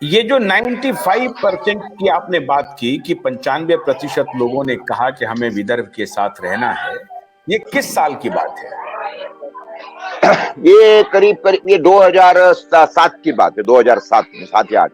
ये जो 95% की आपने बात की कि 95% लोगों ने कहा कि हमें विदर्भ के साथ रहना है, ये किस साल की बात है? ये करीब करीब ये 2007 की बात है, 2007 में, 7 या 8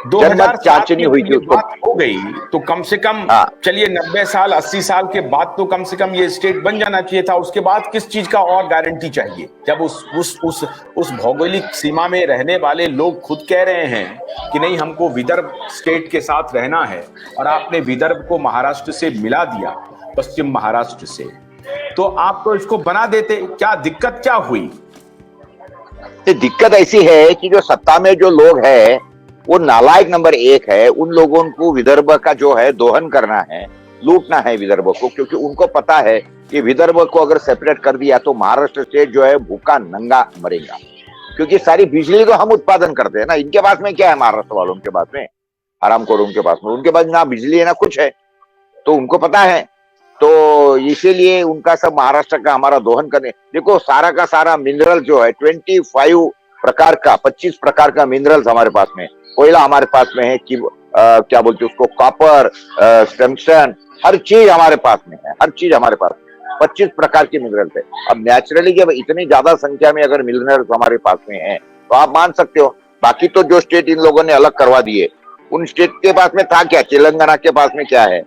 जनमत 2007 चाचनी में हुई जब थी ये उसको। बात हो गई तो कम से कम, हाँ, चलिए 90 साल 80 साल के बाद तो कम से कम ये स्टेट बन जाना चाहिए था। उसके बाद किस चीज का और गारंटी चाहिए, जब उस भौगोलिक सीमा में रहने वाले लोग खुद कह रहे हैं कि नहीं, हमको विदर्भ स्टेट के साथ रहना है, और आपने विदर्भ को महाराष्ट्र से मिला दिया, पश्चिम महाराष्ट्र से, तो आप तो इसको बना देते। क्या दिक्कत क्या हुई? तो दिक्कत ऐसी है कि जो सत्ता में जो लोग हैं वो नालायक नंबर 1 है। उन लोगों को विदर्भ का जो है दोहन करना है, लूटना है विदर्भ को, क्योंकि उनको पता है कि विदर्भ को अगर सेपरेट कर दिया तो महाराष्ट्र स्टेट जो है भूखा नंगा मरेगा। क्योंकि सारी बिजली तो हम उत्पादन करते हैं ना, इनके पास में क्या है, महाराष्ट्र वालों के पास में, हरामखोरों के पास में, उनके पास ना बिजली है ना कुछ है, तो उनको पता है। तो इसीलिए उनका सब महाराष्ट्र का हमारा दोहन करने, देखो सारा का सारा मिनरल जो है 25 प्रकार का, 25 प्रकार का मिनरल्स हमारे पास में, कोयला हमारे पास में है कि क्या बोलते हैं उसको, कॉपर, टंगस्टन, हर चीज हमारे पास में है, हर चीज हमारे पास में 25 प्रकार की मिनरल्स है। अब नेचुरली जब इतनी ज्यादा संख्या में अगर मिनरल्स हमारे पास में है तो आप मान सकते हो। बाकी तो जो स्टेट इन लोगों ने अलग करवा दिए, उन स्टेट के पास में था क्या, तेलंगाना के पास में क्या है,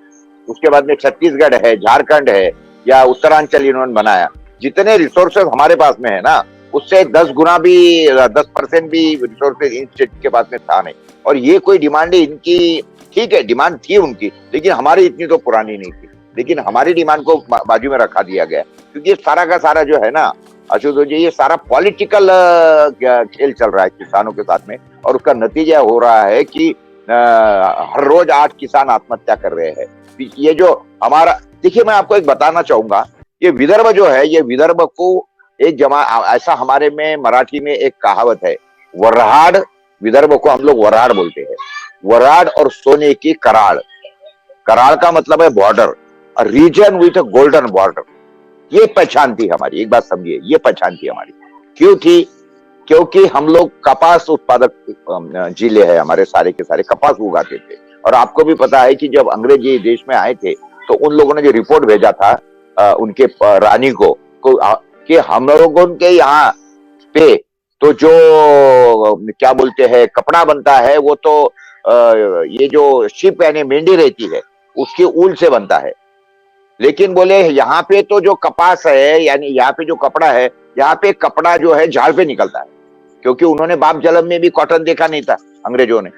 उसके बाद में छत्तीसगढ़ है, झारखंड है, या उत्तरांचल इन्होंने बनाया। जितने रिसोर्सेज हमारे पास में है ना, उससे 10 गुना भी, 10% भी रिसोर्सेज इन स्टेट के पास में था नहीं। और ये कोई डिमांड है इनकी, ठीक है डिमांड थी उनकी, लेकिन हमारी इतनी तो पुरानी नहीं थी। लेकिन हमारी डिमांड को बाजू में रखा दिया गया, क्योंकि ये सारा का सारा जो है ना आशुतोष जी, ये सारा पॉलिटिकल खेल चल रहा है किसानों के साथ में। और उसका नतीजा हो रहा है कि हर रोज 8 किसान आत्महत्या कर रहे हैं। ये जो हमारा, देखिए मैं आपको एक बताना चाहूंगा, ये विदर्भ जो है, ये विदर्भ को एक जमा, ऐसा हमारे में मराठी में एक कहावत है, वराड, विदर्भ को हम लोग वराड बोलते हैं। वराड और सोने की कराड़, कराड़ का मतलब है border, region with a golden border. ये पहचान थी हमारी, एक बात समझिए, ये पहचान थी हमारी। क्यों थी? क्योंकि हम लोग कपास उत्पादक जिले हैं, हमारे सारे के सारे कपास उगाते थे। और आपको भी पता है कि जब अंग्रेज ये देश में आए थे तो उन लोगों ने जो रिपोर्ट भेजा था उनके रानी को कि हम लोगों के यहाँ पे तो जो क्या बोलते हैं कपड़ा बनता है वो तो ये जो शिप यानी मेंढी रहती है उसकी ऊल से बनता है। लेकिन बोले यहाँ पे तो जो कपास है, यानी यहाँ पे जो कपड़ा है, यहाँ पे कपड़ा जो है झाड़ पे निकलता है, क्योंकि उन्होंने बाप जलम में भी कॉटन देखा नहीं था अंग्रेजों ने।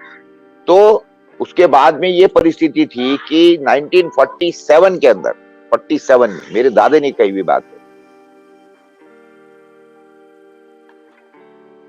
तो उसके बाद में ये परिस्थिति थी कि 1947 के अंदर, 47 में, मेरे दादे ने कही हुई बात है,